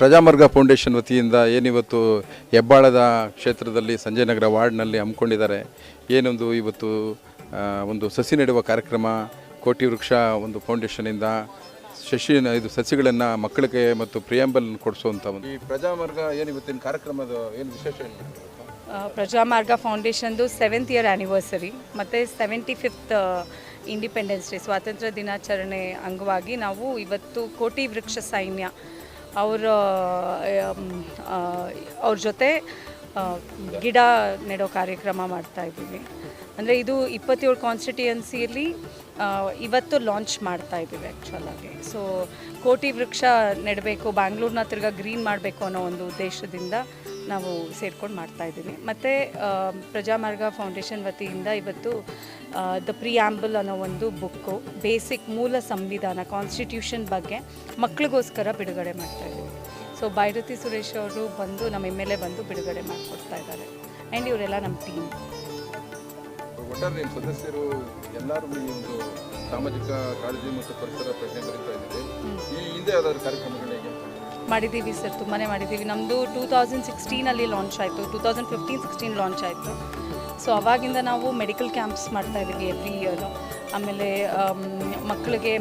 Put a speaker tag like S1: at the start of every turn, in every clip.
S1: Prajamarga foundation ವತಿಯಿಂದ ಏನಿವತ್ತು ಹೆಬ್ಬಾಳದ ಕ್ಷೇತ್ರದಲ್ಲಿ ಸಂಜಯ್ ನಗರ ವಾರ್ಡ್ನಲ್ಲಿ ಹಮ್ಮಿಕೊಂಡಿದ್ದಾರೆ. ಏನೊಂದು ಇವತ್ತು ಒಂದು ಸಸಿ ನೆಡುವ ಕಾರ್ಯಕ್ರಮ, ಕೋಟಿ ವೃಕ್ಷ ಒಂದು ಫೌಂಡೇಶನಿಂದ ಇದು ಸಸಿಗಳನ್ನು ಮಕ್ಕಳಿಗೆ ಮತ್ತು ಪ್ರಿಯಾಂಬಲ್ ಕೊಡಿಸುವಂಥ ಒಂದು ಈ ಪ್ರಜಾಮಾರ್ಗ ಏನು ಇವತ್ತಿನ ಕಾರ್ಯಕ್ರಮದ ಏನು ವಿಶೇಷ ಏನು?
S2: ಪ್ರಜಾಮಾರ್ಗ ಫೌಂಡೇಶನ್ದು 7th ಇಯರ್ ಆ್ಯನಿವರ್ಸರಿ ಮತ್ತು 75th ಇಂಡಿಪೆಂಡೆನ್ಸ್ ಡೇ ಸ್ವಾತಂತ್ರ್ಯ ದಿನಾಚರಣೆ ಅಂಗವಾಗಿ ನಾವು ಇವತ್ತು ಕೋಟಿ ವೃಕ್ಷ ಸೈನ್ಯ ಅವ್ರ ಜೊತೆ ಗಿಡ ನೆಡೋ ಕಾರ್ಯಕ್ರಮ ಮಾಡ್ತಾಯಿದ್ದೀವಿ. ಅಂದರೆ ಇದು 27 ಕಾನ್ಸ್ಟಿಟ್ಯೂಯನ್ಸಿಯಲ್ಲಿ ಇವತ್ತು ಲಾಂಚ್ ಮಾಡ್ತಾಯಿದ್ದೀವಿ ಆ್ಯಕ್ಚುಲಾಗಿ. ಸೊ ಕೋಟಿ ವೃಕ್ಷ ನೆಡಬೇಕು, ಬ್ಯಾಂಗ್ಳೂರನ್ನ ತಿರ್ಗಾ ಗ್ರೀನ್ ಮಾಡಬೇಕು ಅನ್ನೋ ಒಂದು ಉದ್ದೇಶದಿಂದ ನಾವು ಸೇರ್ಕೊಂಡು ಮಾಡ್ತಾಯಿದ್ದೀವಿ. ಮತ್ತು ಪ್ರಜಾಮಾರ್ಗ ಫೌಂಡೇಶನ್ ವತಿಯಿಂದ ಇವತ್ತು ದ ಪ್ರಿಯಾಂಬಲ್ ಅನ್ನೋ ಒಂದು ಬುಕ್ಕು, ಬೇಸಿಕ್ ಮೂಲ ಸಂವಿಧಾನ ಕಾನ್ಸ್ಟಿಟ್ಯೂಷನ್ ಬಗ್ಗೆ ಮಕ್ಕಳಿಗೋಸ್ಕರ ಬಿಡುಗಡೆ ಮಾಡ್ತಾಯಿದ್ದೀವಿ. ಸೊ ಬೈರತಿ ಸುರೇಶ್ ಅವರು ಬಂದು ನಮ್ಮ MLA ಬಂದು ಬಿಡುಗಡೆ ಮಾಡಿಕೊಡ್ತಾ ಇದ್ದಾರೆ. ಆ್ಯಂಡ್ ಇವರೆಲ್ಲ ನಮ್ಮ ಟೀಮ್.
S1: ಒಟ್ಟಾರೆ ನಿಮ್ಮ ಸದಸ್ಯರು ಎಲ್ಲರೂ ಈ ಒಂದು ಸಾಮಾಜಿಕ ಕಾಳಜಿ ಮತ್ತು ಪರಿಸರ ಪ್ರಜ್ಞೆ ಬರೀತಾ ಇದ್ದೀವಿ. ಈ ಹಿಂದೆ ಯಾವ್ದಾದ್ರು ಕಾರ್ಯಕ್ರಮಗಳು ಹೇಗೆ
S2: ಮಾಡಿದ್ದೀವಿ ಸರ್? ತುಂಬಾ ಮಾಡಿದ್ದೀವಿ. ನಮ್ಮದು 2016 ಲಾಂಚ್ ಆಯಿತು, 2015-16 ಲಾಂಚ್ ಆಯಿತು. ಸೊ ಅವಾಗಿಂದ ನಾವು ಮೆಡಿಕಲ್ ಕ್ಯಾಂಪ್ಸ್ ಮಾಡ್ತಾಯಿದ್ದೀವಿ ಎವ್ರಿ ಇಯರು. ಆಮೇಲೆ ಮಕ್ಕಳಿಗೆ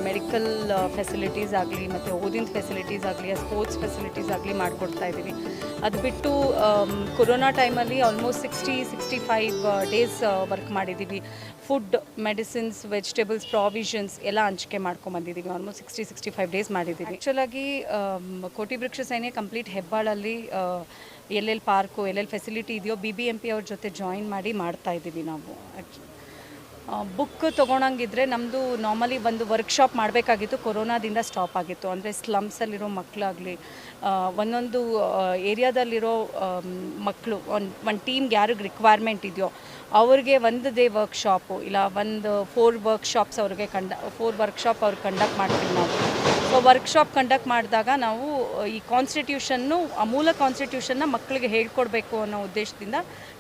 S2: ಮೆಡಿಕಲ್ ಫೆಸಿಲಿಟೀಸ್ ಆಗಲಿ ಮತ್ತು ಓದಿನ ಫೆಸಿಲಿಟೀಸ್ ಆಗಲಿ, ಸ್ಪೋರ್ಟ್ಸ್ ಫೆಸಿಲಿಟೀಸ್ ಆಗಲಿ ಮಾಡಿಕೊಡ್ತಾಯಿದ್ದೀವಿ. ಅದು ಬಿಟ್ಟು ಕೊರೋನಾ ಟೈಮಲ್ಲಿ ಆಲ್ಮೋಸ್ಟ್ 60-65 ಡೇಸ್ ವರ್ಕ್ ಮಾಡಿದ್ದೀವಿ. ಫುಡ್, ಮೆಡಿಸಿನ್ಸ್, ವೆಜಿಟೇಬಲ್ಸ್, ಪ್ರಾವಿಷನ್ಸ್ ಎಲ್ಲ ಹಂಚಿಕೆ ಮಾಡ್ಕೊಂಬಂದಿದ್ದೀವಿ. ಆಲ್ಮೋಸ್ಟ್ 60-65 ಡೇಸ್ ಮಾಡಿದ್ದೀವಿ. ಆ್ಯಕ್ಚುಲಾಗಿ ಕೋಟಿ ವೃಕ್ಷ ಸೈನ್ಯ ಕಂಪ್ಲೀಟ್ ಹೆಬ್ಬಾಳಲ್ಲಿ ಎಲ್ಲೆಲ್ಲಿ ಪಾರ್ಕು, ಎಲ್ಲೆಲ್ಲಿ ಫೆಸಿಲಿಟಿ ಇದೆಯೋ BBMP ಅವ್ರ ಜೊತೆ ಜಾಯಿನ್ ಮಾಡಿ ಮಾಡ್ತಾಯಿದ್ದೀವಿ ನಾವು. ಬುಕ್ ತೊಗೊಳಂಗಿದ್ರೆ ನಮ್ಮದು ನಾರ್ಮಲಿ ಒಂದು ವರ್ಕ್ಶಾಪ್ ಮಾಡಬೇಕಾಗಿತ್ತು, ಕೊರೋನಾದಿಂದ ಸ್ಟಾಪ್ ಆಗಿತ್ತು. ಅಂದರೆ ಸ್ಲಮ್ಸಲ್ಲಿರೋ ಮಕ್ಕಳಾಗಲಿ, ಒಂದೊಂದು ಏರಿಯಾದಲ್ಲಿರೋ ಮಕ್ಕಳು, ಒಂದು ಟೀಮ್ಗೆ ಯಾರಿಗೆ ರಿಕ್ವೈರ್ಮೆಂಟ್ ಇದೆಯೋ ಅವ್ರಿಗೆ ಒಂದು ಡೇ ವರ್ಕ್ಶಾಪು ಇಲ್ಲ ಒಂದು 4 ವರ್ಕ್ಶಾಪ್ಸ್ ಅವ್ರಿಗೆ 4 ವರ್ಕ್ಶಾಪ್ ಅವ್ರಿಗೆ ಕಂಡಕ್ಟ್ ಮಾಡ್ತೀವಿ ನಾವು. ಸೊ ವರ್ಕ್ಶಾಪ್ ಕಂಡಕ್ಟ್ ಮಾಡಿದಾಗ ನಾವು ಈ ಕಾನ್ಸ್ಟಿಟ್ಯೂಷನ್ನು, ಮೂಲ ಕಾನ್ಸ್ಟಿಟ್ಯೂಷನ್ನ ಮಕ್ಕಳಿಗೆ ಹೇಳ್ಕೊಡ್ಬೇಕು ಅನ್ನೋ ಉದ್ದೇಶದಿಂದ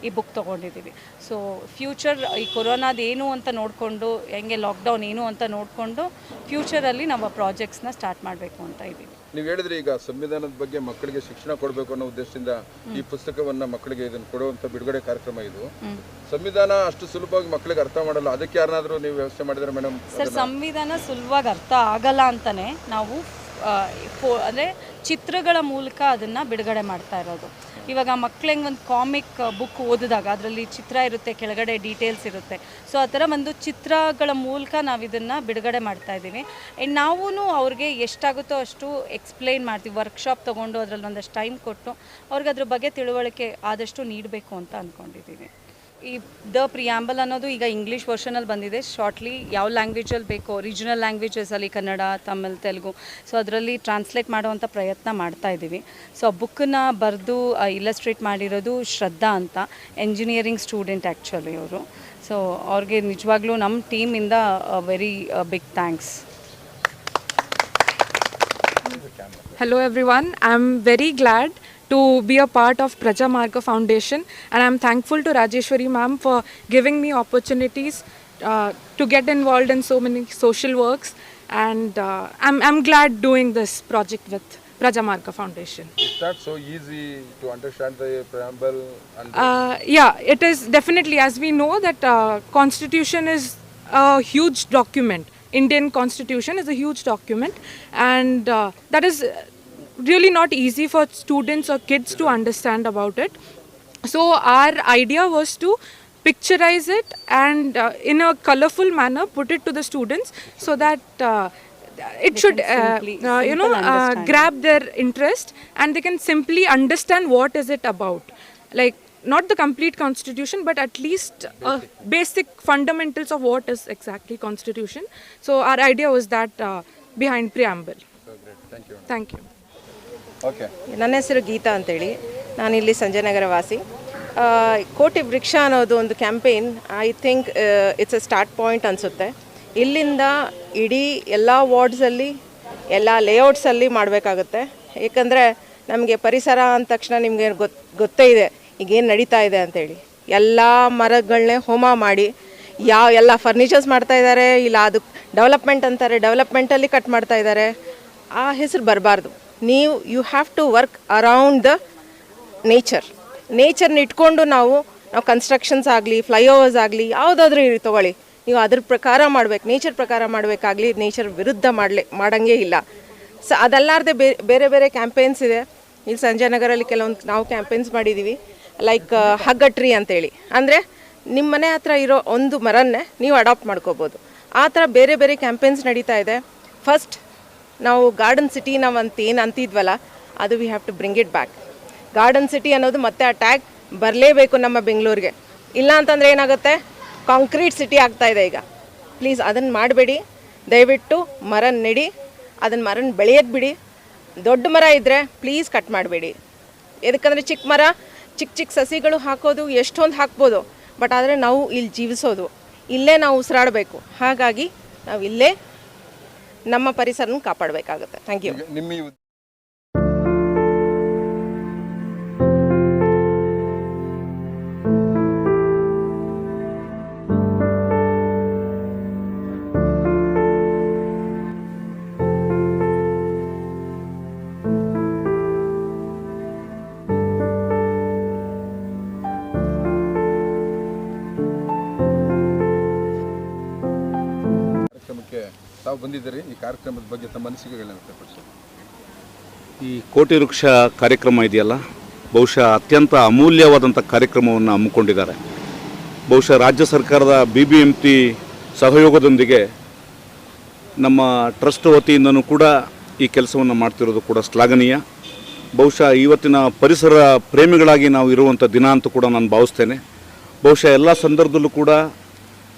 S2: ಈ ಬುಕ್ ತೊಗೊಂಡಿದ್ದೀವಿ. ಸೊ ಫ್ಯೂಚರ್ ಈ ಕೊರೋನಾದ ಏನು ಅಂತ ನೋಡಿಕೊಂಡು, ಹೆಂಗೆ ಲಾಕ್ಡೌನ್ ಏನು ಅಂತ ನೋಡಿಕೊಂಡು ಫ್ಯೂಚರಲ್ಲಿ ನಾವು ಪ್ರಾಜೆಕ್ಟ್ಸ್ನ ಸ್ಟಾರ್ಟ್ ಮಾಡಬೇಕು ಅಂತ ಇದ್ದೀವಿ.
S1: ನೀವು ಹೇಳಿದ್ರೆ ಈಗ ಸಂವಿಧಾನದ ಬಗ್ಗೆ ಮಕ್ಕಳಿಗೆ ಶಿಕ್ಷಣ ಕೊಡಬೇಕು ಅನ್ನೋ ಉದ್ದೇಶದಿಂದ ಈ ಪುಸ್ತಕವನ್ನು ಮಕ್ಕಳಿಗೆ ಇದನ್ನು ಕೊಡುವಂಥ ಬಿಡುಗಡೆ ಕಾರ್ಯಕ್ರಮ ಇದು. ಸಂವಿಧಾನ ಅಷ್ಟು ಸುಲಭವಾಗಿ ಮಕ್ಕಳಿಗೆ ಅರ್ಥ ಮಾಡಲ್ಲ, ಅದಕ್ಕೆ ಯಾರನ್ನಾದರೂ ನೀವು ವ್ಯವಸ್ಥೆ ಮಾಡಿದ್ರೆ ಮೇಡಮ್?
S2: ಸರ್, ಸಂವಿಧಾನ ಸುಲಭವಾಗಿ ಅರ್ಥ ಆಗಲ್ಲ ಅಂತಲೇ ನಾವು ಅಂದರೆ ಚಿತ್ರಗಳ ಮೂಲಕ ಅದನ್ನು ಬಿಡುಗಡೆ ಮಾಡ್ತಾ ಇರೋದು. ಇವಾಗ ಮಕ್ಳಿಗೆ ಒಂದು ಕಾಮಿಕ್ ಬುಕ್ ಓದಿದಾಗ ಅದರಲ್ಲಿ ಚಿತ್ರ ಇರುತ್ತೆ, ಕೆಳಗಡೆ ಡೀಟೇಲ್ಸ್ ಇರುತ್ತೆ. ಸೊ ಆ ಥರ ಒಂದು ಚಿತ್ರಗಳ ಮೂಲಕ ನಾವು ಇದನ್ನು ಬಿಡುಗಡೆ ಮಾಡ್ತಾಯಿದ್ದೀವಿ. ಆ್ಯಂಡ್ ನಾವೂ ಅವ್ರಿಗೆ ಎಷ್ಟಾಗುತ್ತೋ ಅಷ್ಟು ಎಕ್ಸ್ಪ್ಲೈನ್ ಮಾಡ್ತೀವಿ. ವರ್ಕ್ಶಾಪ್ ತೊಗೊಂಡು ಅದರಲ್ಲಿ ಒಂದಷ್ಟು ಟೈಮ್ ಕೊಟ್ಟು ಅವ್ರಿಗೆ ಅದ್ರ ಬಗ್ಗೆ ತಿಳುವಳಿಕೆ ಆದಷ್ಟು ನೀಡಬೇಕು ಅಂತ ಅಂದ್ಕೊಂಡಿದ್ದೀವಿ. ಈ ದ ಪ್ರಿಯಾಂಬಲ್ ಅನ್ನೋದು ಈಗ ಇಂಗ್ಲೀಷ್ ವರ್ಷನಲ್ಲಿ ಬಂದಿದೆ. ಶಾರ್ಟ್ಲಿ ಯಾವ ಲ್ಯಾಂಗ್ವೇಜಲ್ಲಿ ಬೇಕೋ, ರೀಜನಲ್ ಲ್ಯಾಂಗ್ವೇಜಸಲ್ಲಿ ಕನ್ನಡ, ತಮಿಳ್, ತೆಲುಗು, ಸೊ ಅದರಲ್ಲಿ ಟ್ರಾನ್ಸ್ಲೇಟ್ ಮಾಡುವಂಥ ಪ್ರಯತ್ನ ಮಾಡ್ತಾಯಿದ್ದೀವಿ. ಸೊ ಆ ಬುಕ್ಕನ್ನು ಬರೆದು ಇಲ್ಲಸ್ಟ್ರೇಟ್ ಮಾಡಿರೋದು ಶ್ರದ್ಧಾ ಅಂತ, ಎಂಜಿನಿಯರಿಂಗ್ ಸ್ಟೂಡೆಂಟ್ ಆ್ಯಕ್ಚುಲಿ ಅವರು. ಸೊ ಅವ್ರಿಗೆ ನಿಜವಾಗ್ಲೂ ನಮ್ಮ ಟೀಮಿಂದ very big thanks.
S3: Hello everyone, I'm very glad to be a part of Prajamarga Foundation, and I'm thankful to Rajeshwari ma'am for giving me opportunities to get involved in so many social works, and I'm glad doing this project with Prajamarga Foundation.
S1: Is that so easy to understand the preamble?
S3: Yeah, it is definitely. As we know that Constitution is a huge document. Indian Constitution is a huge document, and that is really not easy for students or kids to understand about it. So our idea was to picturize it and in a colorful manner put it to the students so that it should grab their interest and they can simply understand what is it about. Like, not the complete constitution, but at least basic fundamentals of what is exactly constitution. So our idea was that behind preamble.
S1: So great. Thank you.
S3: Thank you.
S1: Okay.
S4: ನನ್ನ ಹೆಸರು ಗೀತಾ ಅಂತೇಳಿ, ನಾನಿಲ್ಲಿ ಸಂಜಯನಗರ ವಾಸಿ. ಕೋಟಿ ವೃಕ್ಷ ಅನ್ನೋದು ಒಂದು campaign, I think it's a start point ಅನಿಸುತ್ತೆ. ಇಲ್ಲಿಂದ ಇಡೀ ಎಲ್ಲ ವಾರ್ಡ್ಸಲ್ಲಿ, ಎಲ್ಲ ಲೇಔಟ್ಸಲ್ಲಿ ಮಾಡಬೇಕಾಗುತ್ತೆ. ಏಕೆಂದರೆ ನಮಗೆ ಪರಿಸರ ಅಂದ ತಕ್ಷಣ ನಿಮಗೆ ಗೊತ್ತೇ ಇದೆ ಈಗೇನು ನಡೀತಾ ಇದೆ ಅಂಥೇಳಿ. ಎಲ್ಲ ಮರಗಳನ್ನೇ ಹೋಮ ಮಾಡಿ ಎಲ್ಲ ಫರ್ನಿಚರ್ಸ್ ಮಾಡ್ತಾಯಿದ್ದಾರೆ, ಇಲ್ಲ ಅದು ಡೆವಲಪ್ಮೆಂಟ್ ಅಂತಾರೆ, ಡೆವಲಪ್ಮೆಂಟಲ್ಲಿ ಕಟ್ ಮಾಡ್ತಾಯಿದ್ದಾರೆ. ಆ ಹೆಸರು ಬರಬಾರ್ದು. You have to work around the ನೇಚರ್ನ ಇಟ್ಕೊಂಡು ನಾವು ಕನ್ಸ್ಟ್ರಕ್ಷನ್ಸ್ ಆಗಲಿ, ಫ್ಲೈಓವರ್ಸ್ ಆಗಲಿ, ಯಾವುದಾದ್ರೂ ತೊಗೊಳ್ಳಿ, ನೀವು ಅದ್ರ ಪ್ರಕಾರ ಮಾಡಬೇಕು, ನೇಚರ್ ಪ್ರಕಾರ ಮಾಡಬೇಕಾಗಲಿ, ನೇಚರ್ ವಿರುದ್ಧ ಮಾಡಂಗೇ ಇಲ್ಲ. ಅದಲ್ಲಾರದೆ ಬೇರೆ ಬೇರೆ ಕ್ಯಾಂಪೇನ್ಸ್ ಇದೆ. ಇಲ್ಲಿ ಸಂಜಯ್ ನಗರಲ್ಲಿ ಕೆಲವೊಂದು ನಾವು ಕ್ಯಾಂಪೇನ್ಸ್ ಮಾಡಿದ್ದೀವಿ, ಲೈಕ್ ಹಗ್ ಅ ಟ್ರೀ ಅಂತೇಳಿ. ಅಂದರೆ ನಿಮ್ಮ ಮನೆ ಹತ್ರ ಇರೋ ಒಂದು ಮರನ್ನೇ ನೀವು ಅಡಾಪ್ಟ್ ಮಾಡ್ಕೋಬೋದು. ಆ ಥರ ಬೇರೆ ಬೇರೆ ಕ್ಯಾಂಪೇನ್ಸ್ ನಡೀತಾ ಇದೆ. ಫಸ್ಟ್ ನಾವು ಗಾರ್ಡನ್ ಸಿಟಿ ನಾವು ಏನು ಅಂತಿದ್ವಲ್ಲ, ಅದು we have to bring it back. Garden city ಅನ್ನೋದು ಮತ್ತೆ ಆ ಟ್ಯಾಗ್ ಬರಲೇಬೇಕು ನಮ್ಮ ಬೆಂಗಳೂರಿಗೆ. ಇಲ್ಲ ಅಂತಂದರೆ ಏನಾಗುತ್ತೆ, ಕಾಂಕ್ರೀಟ್ ಸಿಟಿ ಆಗ್ತಾ ಇದೆ ಈಗ. ಪ್ಲೀಸ್ ಅದನ್ನು ಮಾಡಬೇಡಿ, ದಯವಿಟ್ಟು ಮರ ನೆಡಿ, ಅದನ್ನು ಮರನ ಬೆಳೆಯೋದು ಬಿಡಿ. ದೊಡ್ಡ ಮರ ಇದ್ದರೆ ಪ್ಲೀಸ್ ಕಟ್ ಮಾಡಬೇಡಿ. ಎದಕ್ಕಂದರೆ ಚಿಕ್ಕ ಮರ, ಚಿಕ್ಕ ಸಸಿಗಳು ಹಾಕೋದು ಎಷ್ಟೊಂದು ಹಾಕ್ಬೋದು, ಬಟ್ ಆದರೆ ನಾವು ಇಲ್ಲಿ ಜೀವಿಸೋದು, ಇಲ್ಲೇ ನಾವು ಉಸಿರಾಡಬೇಕು. ಹಾಗಾಗಿ ನಾವು ಇಲ್ಲೇ ನಮ್ಮ ಪರಿಸರನ ಕಾಪಾಡಬೇಕಾಗುತ್ತೆ. Thank you.
S1: ನಿಮ್ಮ ಕಾರ್ಯಕ್ರಮಕ್ಕೆ ತಾವು ಬಂದಿದ್ದೀರಿ. ಈ ಕಾರ್ಯಕ್ರಮದ ಬಗ್ಗೆ ತಮ್ಮ ಅನಿಸಿಕೆಗಳನ್ನು ವ್ಯಕ್ತಪಡಿಸಿ.
S5: ಈ ಕೋಟಿ ವೃಕ್ಷ ಕಾರ್ಯಕ್ರಮ ಇದೆಯಲ್ಲ, ಬಹುಶಃ ಅತ್ಯಂತ ಅಮೂಲ್ಯವಾದಂಥ ಕಾರ್ಯಕ್ರಮವನ್ನು ಹಮ್ಮಿಕೊಂಡಿದ್ದಾರೆ. ಬಹುಶಃ ರಾಜ್ಯ ಸರ್ಕಾರದ BBMP ಸಹಯೋಗದೊಂದಿಗೆ ನಮ್ಮ ಟ್ರಸ್ಟ್ ವತಿಯಿಂದನೂ ಕೂಡ ಈ ಕೆಲಸವನ್ನು ಮಾಡ್ತಿರೋದು ಕೂಡ ಶ್ಲಾಘನೀಯ. ಬಹುಶಃ ಇವತ್ತಿನ ಪರಿಸರ ಪ್ರೇಮಿಗಳಾಗಿ ನಾವು ಇರುವಂಥ ದಿನ ಅಂತ ಕೂಡ ನಾನು ಭಾವಿಸ್ತೇನೆ. ಬಹುಶಃ ಎಲ್ಲ ಸಂದರ್ಭದಲ್ಲೂ ಕೂಡ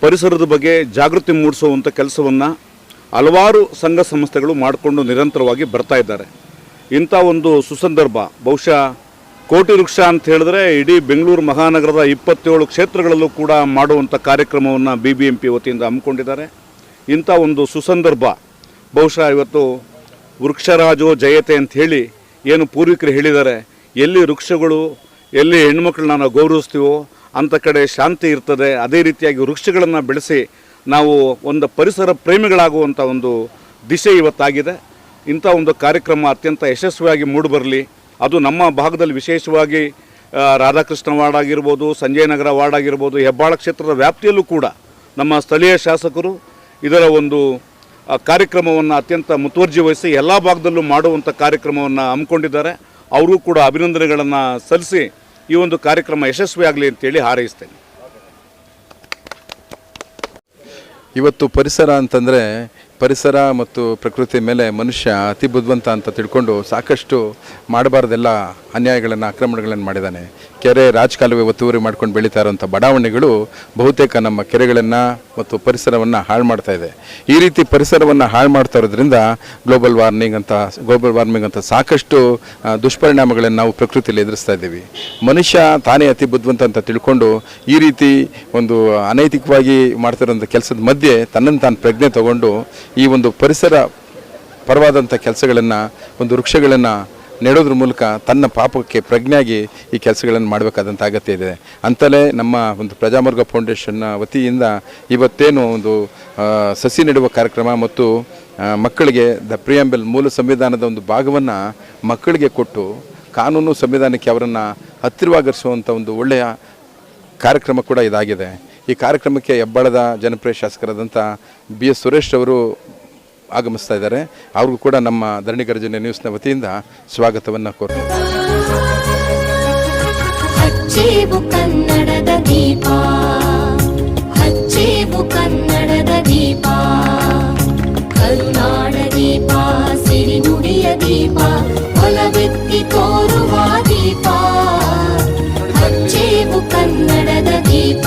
S5: ಪರಿಸರದ ಬಗ್ಗೆ ಜಾಗೃತಿ ಮೂಡಿಸುವಂಥ ಕೆಲಸವನ್ನು ಹಲವಾರು ಸಂಘ ಸಂಸ್ಥೆಗಳು ಮಾಡಿಕೊಂಡು ನಿರಂತರವಾಗಿ ಬರ್ತಾ ಇದ್ದಾರೆ. ಇಂಥ ಒಂದು ಸುಸಂದರ್ಭ, ಬಹುಶಃ ಕೋಟಿ ವೃಕ್ಷ ಅಂತ ಹೇಳಿದ್ರೆ ಇಡೀ ಬೆಂಗಳೂರು ಮಹಾನಗರದ 27 ಕ್ಷೇತ್ರಗಳಲ್ಲೂ ಕೂಡ ಮಾಡುವಂಥ ಕಾರ್ಯಕ್ರಮವನ್ನು BBMP ವತಿಯಿಂದ ಹಮ್ಮಿಕೊಂಡಿದ್ದಾರೆ. ಇಂಥ ಒಂದು ಸುಸಂದರ್ಭ, ಬಹುಶಃ ಇವತ್ತು ವೃಕ್ಷರಾಜೋ ಜಯತೆ ಅಂತ ಹೇಳಿ ಏನು ಪೂರ್ವಿಕರು ಹೇಳಿದ್ದಾರೆ, ಎಲ್ಲಿ ವೃಕ್ಷಗಳು, ಎಲ್ಲಿ ಹೆಣ್ಮಕ್ಳನ್ನ ನಾವು ಗೌರವಿಸ್ತೀವೋ ಅಂಥ ಕಡೆ ಶಾಂತಿ ಇರ್ತದೆ. ಅದೇ ರೀತಿಯಾಗಿ ವೃಕ್ಷಗಳನ್ನು ಬೆಳೆಸಿ ನಾವು ಒಂದು ಪರಿಸರ ಪ್ರೇಮಿಗಳಾಗುವಂಥ ಒಂದು ದಿಶೆ ಇವತ್ತಾಗಿದೆ. ಇಂಥ ಒಂದು ಕಾರ್ಯಕ್ರಮ ಅತ್ಯಂತ ಯಶಸ್ವಿಯಾಗಿ ಮೂಡಿಬರಲಿ. ಅದು ನಮ್ಮ ಭಾಗದಲ್ಲಿ ವಿಶೇಷವಾಗಿ ರಾಧಾಕೃಷ್ಣ ವಾರ್ಡ್ ಆಗಿರ್ಬೋದು, ಸಂಜಯ್ ನಗರ ವಾರ್ಡ್ ಆಗಿರ್ಬೋದು, ಹೆಬ್ಬಾಳ ಕ್ಷೇತ್ರದ ವ್ಯಾಪ್ತಿಯಲ್ಲೂ ಕೂಡ ನಮ್ಮ ಸ್ಥಳೀಯ ಶಾಸಕರು ಇದರ ಒಂದು ಕಾರ್ಯಕ್ರಮವನ್ನು ಅತ್ಯಂತ ಮುತುವರ್ಜಿ ವಹಿಸಿ ಎಲ್ಲ ಭಾಗದಲ್ಲೂ ಮಾಡುವಂಥ ಕಾರ್ಯಕ್ರಮವನ್ನು ಹಮ್ಮಿಕೊಂಡಿದ್ದಾರೆ. ಅವರೂ ಕೂಡ ಅಭಿನಂದನೆಗಳನ್ನು ಸಲ್ಲಿಸಿ ಈ ಒಂದು ಕಾರ್ಯಕ್ರಮ ಯಶಸ್ವಿಯಾಗಲಿ ಅಂತೇಳಿ ಹಾರೈಸ್ತೇನೆ.
S1: ಇವತ್ತು ಪರಿಸರ ಅಂತಂದರೆ ಪರಿಸರ ಮತ್ತು ಪ್ರಕೃತಿ ಮೇಲೆ ಮನುಷ್ಯ ಅತಿ ಬುದ್ಧಿವಂತ ಅಂತ ತಿಳ್ಕೊಂಡು ಸಾಕಷ್ಟು ಮಾಡಬಾರ್ದೆಲ್ಲ ಅನ್ಯಾಯಗಳನ್ನು, ಆಕ್ರಮಣಗಳನ್ನು ಮಾಡಿದ್ದಾನೆ. ಕೆರೆ, ರಾಜಕಾಲುವೆ ಒತ್ತುವರಿ ಮಾಡ್ಕೊಂಡು ಬೆಳೀತಾ ಇರೋಂಥ ಬಡಾವಣೆಗಳು ಬಹುತೇಕ ನಮ್ಮ ಕೆರೆಗಳನ್ನು ಮತ್ತು ಪರಿಸರವನ್ನು ಹಾಳು ಮಾಡ್ತಾ ಇದೆ. ಈ ರೀತಿ ಪರಿಸರವನ್ನು ಹಾಳು ಮಾಡ್ತಾ ಇರೋದ್ರಿಂದ ಗ್ಲೋಬಲ್ ವಾರ್ಮಿಂಗ್ ಅಂತ ಸಾಕಷ್ಟು ದುಷ್ಪರಿಣಾಮಗಳನ್ನು ನಾವು ಪ್ರಕೃತಿಯಲ್ಲಿ ಎದುರಿಸ್ತಾ ಇದ್ದೀವಿ. ಮನುಷ್ಯ ತಾನೇ ಅತಿ ಬುದ್ಧಿವಂತ ಅಂತ ತಿಳ್ಕೊಂಡು ಈ ರೀತಿ ಒಂದು ಅನೈತಿಕವಾಗಿ ಮಾಡ್ತಿರೋಂಥ ಕೆಲಸದ ಮಧ್ಯೆ ತನ್ನನ್ನು ತಾನು ಪ್ರಜ್ಞೆ ತಗೊಂಡು ಈ ಒಂದು ಪರಿಸರ ಪರವಾದಂಥ ಕೆಲಸಗಳನ್ನು, ಒಂದು ವೃಕ್ಷಗಳನ್ನು ನೆಡೋದ್ರ ಮೂಲಕ ತನ್ನ ಪಾಪಕ್ಕೆ ಪ್ರಜ್ಞೆಯಾಗಿ ಈ ಕೆಲಸಗಳನ್ನು ಮಾಡಬೇಕಾದಂಥ ಅಗತ್ಯ ಇದೆ. ಅಂತಲೇ ನಮ್ಮ ಒಂದು ಪ್ರಜಾಮಾರ್ಗ ಫೌಂಡೇಶನ್ನ ವತಿಯಿಂದ ಇವತ್ತೇನು ಒಂದು ಸಸಿ ನೆಡುವ ಕಾರ್ಯಕ್ರಮ ಮತ್ತು ಮಕ್ಕಳಿಗೆ ಪ್ರಿಯಾಂಬಲ್ ಮೂಲ ಸಂವಿಧಾನದ ಒಂದು ಭಾಗವನ್ನು ಮಕ್ಕಳಿಗೆ ಕೊಟ್ಟು ಕಾನೂನು ಸಂವಿಧಾನಕ್ಕೆ ಅವರನ್ನು ಹತ್ತಿರವಾಗಿರಿಸುವಂಥ ಒಂದು ಒಳ್ಳೆಯ ಕಾರ್ಯಕ್ರಮ ಕೂಡ ಇದಾಗಿದೆ. ಈ ಕಾರ್ಯಕ್ರಮಕ್ಕೆ ಹೆಬ್ಬಾಳದ ಜನಪ್ರಿಯ ಶಾಸಕರಾದಂಥ BS ಸುರೇಶ್ ಅವರು ಆಗಮಿಸ್ತಾ ಇದ್ದಾರೆ. ಅವ್ರಿಗೂ ಕೂಡ ನಮ್ಮ ಧರಣಿ ಗರ್ಜನೆ ನ್ಯೂಸ್ನ ವತಿಯಿಂದ ಸ್ವಾಗತವನ್ನು ಕೋರ್ತೀನಿ.
S6: ಹಚ್ಚೇವು ಕನ್ನಡದ ದೀಪ, ಹಚ್ಚೇವು ಕನ್ನಡದ ದೀಪ, ಕರುನಾಡ ದೀಪ, ಸಿರಿನುಡಿಯ ದೀಪ, ಒಲವೆತ್ತಿ ತೋರುವ ದೀಪ, ಹಚ್ಚೇವು ಕನ್ನಡದ ದೀಪ,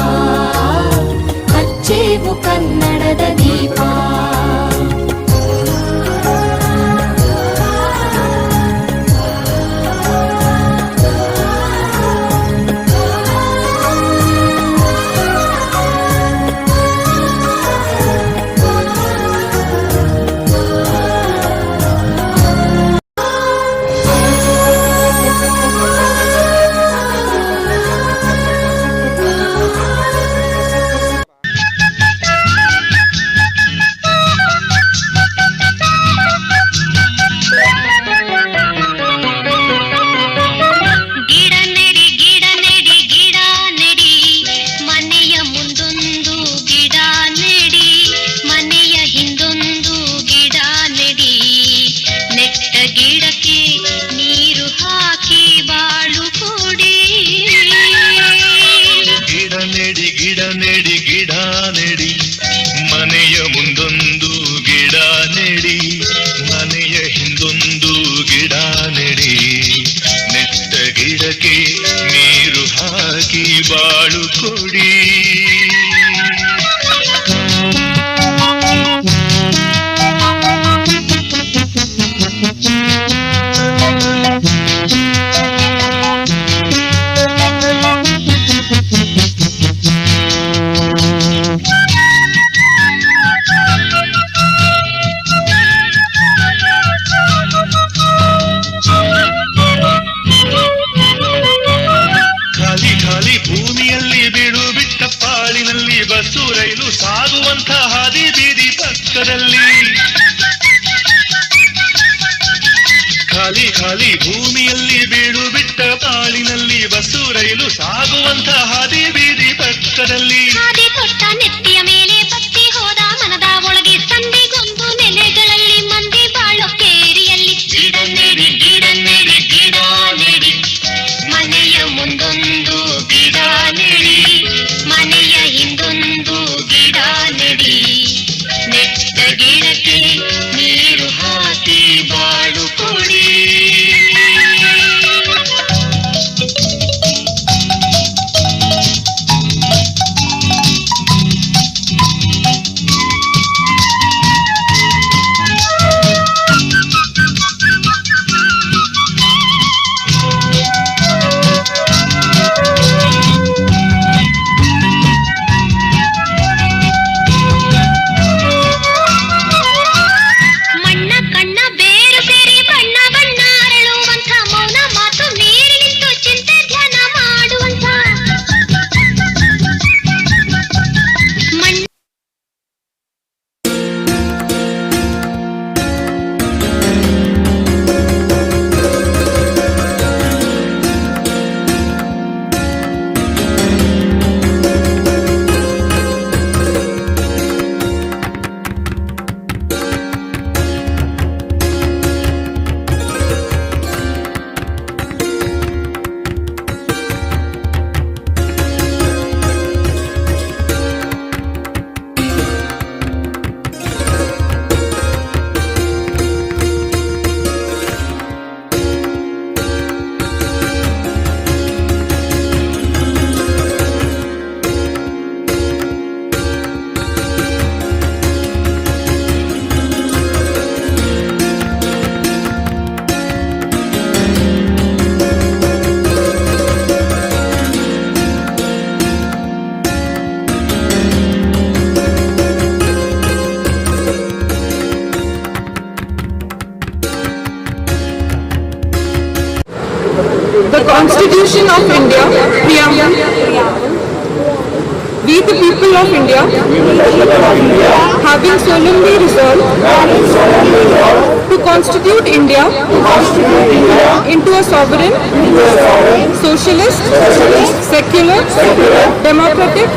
S6: ಹಚ್ಚೇವು ಕನ್ನಡದ ದೀಪ.
S7: ಹಾಕಿ ಬಾಳು ಕೊಡಿ. ಭೂಮಿಯಲ್ಲಿ ಬೀಡು ಬಿಟ್ಟ ಪಾಳಿನಲ್ಲಿ ಬಸ್ಸು ರೈಲು ಸಾಗುವಂಥ ಹಾದಿ ಬೀದಿ ಪಕ್ಕದಲ್ಲಿ ಖಾಲಿ ಖಾಲಿ ಭೂಮಿಯಲ್ಲಿ ಬೀಡು ಬಿಟ್ಟ ಪಾಳಿನಲ್ಲಿ ಬಸ್ಸು ರೈಲು ಸಾಗುವಂಥ ಹಾದಿ ಬೀದಿ ಪಕ್ಕದಲ್ಲಿ
S6: ಹಾದಿ ಕೊಟ್ಟ ನೆತ್ತಿಯ ಮೇಲೆ ಬತ್ತಿ ಹೋದ ಮನದ ಒಳಗೆ ಸಂದಿಗೊಂದು ನೆಲೆಗಳಲ್ಲಿ ಮಂದಿ ಬಾಳೋ ಕೇರಿಯಲ್ಲಿ ಗಿಡ ನೆಡಿ ಗಿಡ ನೆಡಿ ಗಿಡ ನೆಡಿ ಮನೆಯ ಮುಂದೊಂದು ಗಿಡ ನೆಡಿ ಮನೆಯ ಹಿಂದೊಂದು ಗಿಡ ನೆಡಿ ನೆಟ್ಟ ಗಿಡಕ್ಕೆ ನೀರು ಹಾಕಿ ಬಾಳು ಕೊಡಿ. ಮಣ್ಣ ಕಣ್ಣ ಬೇರು ಸೇರಿ ಬಣ್ಣ ಬಣ್ಣ ಅರಳುವಂಥ ಮೌನ ಮಾತು ಮೀರಿ ನಿಂತು ಚಿಂತೆ ಧ್ಯಾನ ಮಾಡುವಂಥ ಮಣ್ಣ
S3: The Constitution of India, Preamble. We the people of India, having solemnly resolved to constitute India into a sovereign, socialist, secular, democratic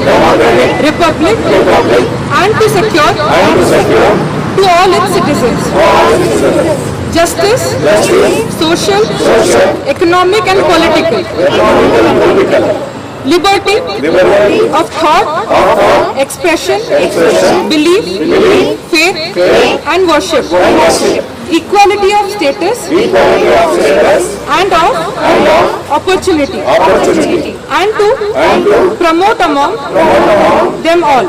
S3: republic, and to secure to all its citizens justice, social, economic and political, liberty of thought, expression, belief, faith and worship, equality of status and of opportunity, and to promote among them all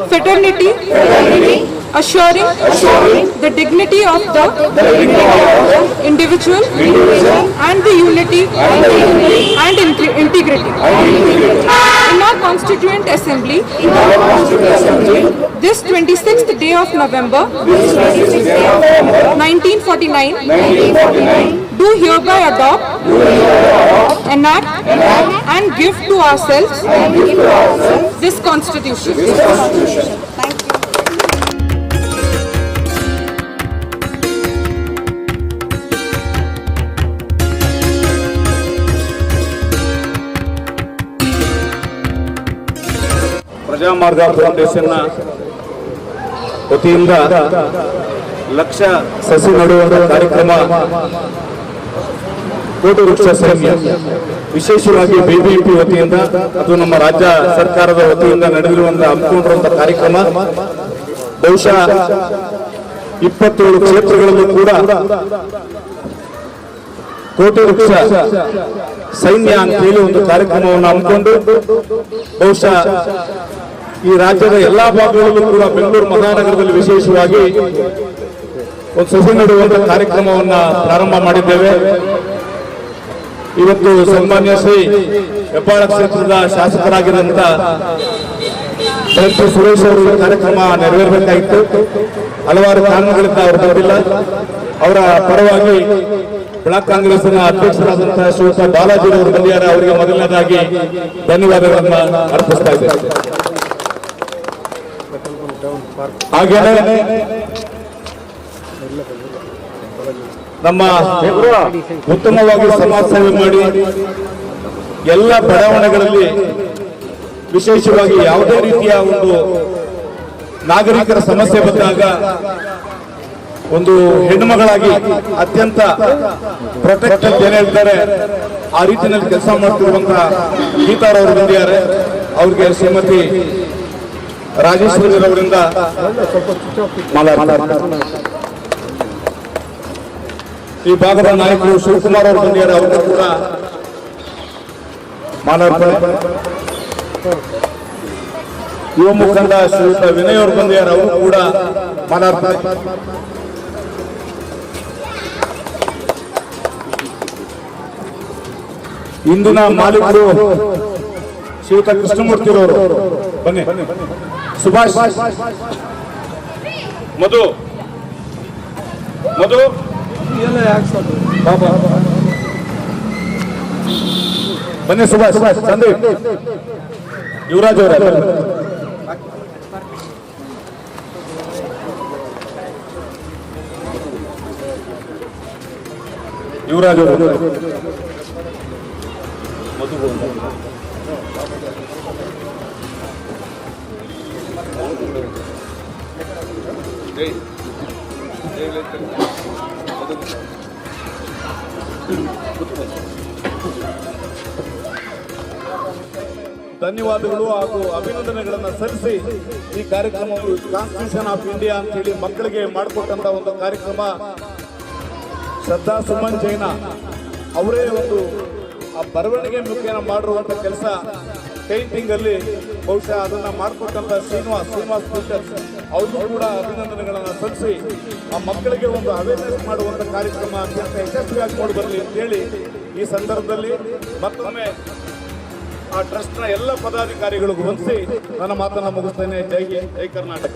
S3: fraternity, assuring the dignity of the individual and the unity and integrity. In our Constituent Assembly, this 26th day of November 1949, do hereby adopt, enact and give to ourselves this Constitution.
S5: Prajamarga ಫೌಂಡೇಶನ್ನ ವತಿಯಿಂದ ಲಕ್ಷ ಸಸಿ ನೆಡುವ ಕಾರ್ಯಕ್ರಮ ಕೋಟಿ ವೃಕ್ಷ ಸೈನ್ಯ ವಿಶೇಷವಾಗಿ BBMP ವತಿಯಿಂದ ಅದು ನಮ್ಮ ರಾಜ್ಯ ಸರ್ಕಾರದ ವತಿಯಿಂದ ನಡೆದಿರುವಂತಹ ಹಮ್ಮಿಕೊಂಡಿರುವಂತಹ ಕಾರ್ಯಕ್ರಮ ಬಹುಶಃ 27 ಕ್ಷೇತ್ರಗಳಲ್ಲೂ ಕೂಡ ಕೋಟಿ ವೃಕ್ಷ ಸೈನ್ಯ ಅಂತೇಳಿ ಒಂದು ಕಾರ್ಯಕ್ರಮವನ್ನು ಹಮ್ಮಿಕೊಂಡು ಬಹುಶಃ ಈ ರಾಜ್ಯದ ಎಲ್ಲಾ ಭಾಗಗಳಲ್ಲೂ ಕೂಡ ಬೆಂಗಳೂರು ಮಹಾನಗರದಲ್ಲಿ ವಿಶೇಷವಾಗಿ ಒಂದು ಸಸಿ ನೆಡುವಂತ ಕಾರ್ಯಕ್ರಮವನ್ನ ಪ್ರಾರಂಭ ಮಾಡಿದ್ದೇವೆ. ಇವತ್ತು ಸನ್ಮಾನ್ಯ ಶ್ರೀ ಹೆಬ್ಬಾಳ ಕ್ಷೇತ್ರದ ಶಾಸಕರಾಗಿರುವಂತ ಸುರೇಶ್ ಅವರು ಈ ಕಾರ್ಯಕ್ರಮ ನೆರವೇರಬೇಕಾಗಿತ್ತು. ಹಲವಾರು ಕಾರಣಗಳಿಂದ ಅವರು ಬಂದಿಲ್ಲ. ಅವರ ಪರವಾಗಿ ಬ್ಲಾಕ್ ಕಾಂಗ್ರೆಸ್ನ ಅಧ್ಯಕ್ಷರಾದಂತಹ ಶ್ರೀಯುತ ಬಾಲಾಜಿ ಅವರು ಬಂದಿದ್ದಾರೆ. ಅವರಿಗೆ ಮೊದಲನೇದಾಗಿ ಧನ್ಯವಾದಗಳನ್ನ ಅರ್ಪಿಸ್ತಾ ಇದ್ದೇವೆ. ಹಾಗೇನೆ ನಮ್ಮ ಉತ್ತಮವಾಗಿ ಸಮಾಜ ಸೇವೆ ಮಾಡಿ ಎಲ್ಲ ಬಡಾವಣೆಗಳಲ್ಲಿ ವಿಶೇಷವಾಗಿ ಯಾವುದೇ ರೀತಿಯ ಒಂದು ನಾಗರಿಕರ ಸಮಸ್ಯೆ ಬಂದಾಗ ಒಂದು ಹೆಣ್ಣುಮಗಳಾಗಿ ಅತ್ಯಂತ ಪ್ರೊಟೆಕ್ಟೆಡ್ ಏನಿರ್ತಾರೆ ಆ ರೀತಿಯಲ್ಲಿ ಕೆಲಸ ಮಾಡ್ತಿರುವಂತಹ ಗೀತಾರವರು ಬಂದಿದ್ದಾರೆ. ಅವ್ರಿಗೆ ಶ್ರೀಮತಿ ರಾಜೇಶ್ವರಿ ಅವರಿಂದ ಈ ಭಾಗದ ನಾಯಕರು ಶಿವಕುಮಾರ್ ಅವರು ಬಂದಿದ್ದಾರೆ. ಅವರು ಕೂಡ ಮಾಲಾರ್ಪಣೆ. ಯುವ ಮುಖಂಡ ಶ್ರೀಯುತ ವಿನಯ್ ಅವರು ಬಂದಿದ್ದಾರೆ. ಅವರು ಕೂಡ ಮಾಲಾರ್ಪಣೆ. ಇಂದಿನ ಮಾಲೀಕರು ಶ್ರೀಯುತ ಕೃಷ್ಣಮೂರ್ತಿರವರು ಬನ್ನಿ. ಸುಭಾಷ್ ಮಧು ಮಧು ಬನ್ನಿ. ಸುಭಾಷ್ ಸಂದೀಪ್ ಯುವರಾಜ್ ಅವರ ಯುವರಾಜ್ ಅವರು ಧನ್ಯವಾದಗಳು ಹಾಗೂ ಅಭಿನಂದನೆಗಳನ್ನು ಸಲ್ಲಿಸಿ ಈ ಕಾರ್ಯಕ್ರಮವು ಕಾನ್ಸ್ಟಿಟ್ಯೂಷನ್ ಆಫ್ ಇಂಡಿಯಾ ಅಂತ ಹೇಳಿ ಮಕ್ಕಳಿಗೆ ಮಾಡಿಕೊಟ್ಟಂತ ಒಂದು ಕಾರ್ಯಕ್ರಮ. ಶ್ರದ್ಧಾ ಸುಮನ್ ಜೈನ ಅವರೇ ಒಂದು ಆ ಬರವಣಿಗೆ ಮುಖೇನ ಮಾಡಿರುವಂತ ಕೆಲಸ ಪೇಂಟಿಂಗ್ ಅಲ್ಲಿ ಬಹುಶಃ ಅದನ್ನ ಮಾಡಿಕೊಟ್ಟಂತ ಶ್ರೀನಿವಾಸ್ ಪೀಟರ್ಸ್ ಅವ್ರಿಗೂ ಕೂಡ ಅಭಿನಂದನೆಗಳನ್ನು ಸಲ್ಲಿಸಿ ಆ ಮಕ್ಕಳಿಗೆ ಒಂದು ಅವೇರ್ನೆಸ್ ಮಾಡುವಂತ ಕಾರ್ಯಕ್ರಮ ಅತ್ಯಂತ ಯಶಸ್ವಿಯಾಗಿ ಮಾಡಿ ಬರಲಿ ಅಂತೇಳಿ ಈ ಸಂದರ್ಭದಲ್ಲಿ ಮತ್ತೊಮ್ಮೆ ಆ ಟ್ರಸ್ಟ್ನ ಎಲ್ಲ ಪದಾಧಿಕಾರಿಗಳಿಗೂ ವಂದಿಸಿ ನನ್ನ ಮಾತನ್ನು ಮುಗಿಸ್ತೇನೆ. ಜೈ ಕರ್ನಾಟಕ.